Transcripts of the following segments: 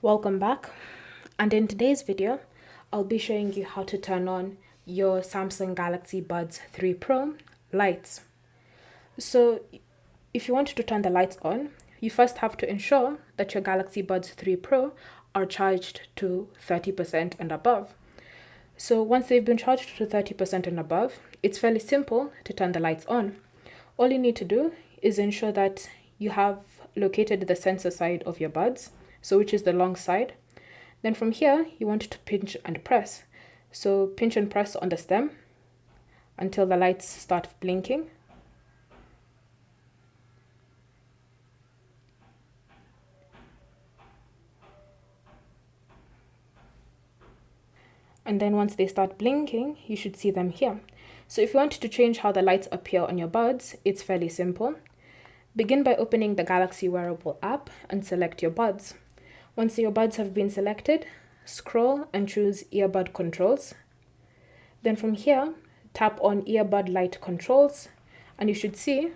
Welcome back, and in today's video I'll be showing you how to turn on your Samsung Galaxy Buds 3 Pro lights. So if you want to turn the lights on, you first have to ensure that your Galaxy Buds 3 Pro are charged to 30% and above. So once they've been charged to 30% and above, it's fairly simple to turn the lights on. All you need to do is ensure that you have located the sensor side of your buds, so which is the long side. Then from here, you want to pinch and press. So pinch and press on the stem until the lights start blinking. And then once they start blinking, you should see them here. So if you want to change how the lights appear on your buds, it's fairly simple. Begin by opening the Galaxy Wearable app and select your buds. Once your buds have been selected, scroll and choose Earbud Controls. Then from here, tap on Earbud Light Controls, and you should see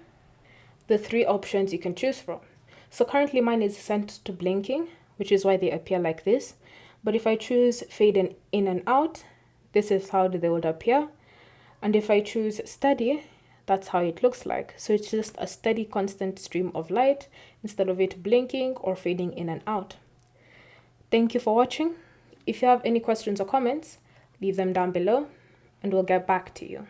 the three options you can choose from. So currently mine is set to blinking, which is why they appear like this. But if I choose fade in and out, this is how they would appear. And if I choose steady, that's how it looks like. So it's just a steady, constant stream of light instead of it blinking or fading in and out. Thank you for watching. If you have any questions or comments, leave them down below and we'll get back to you.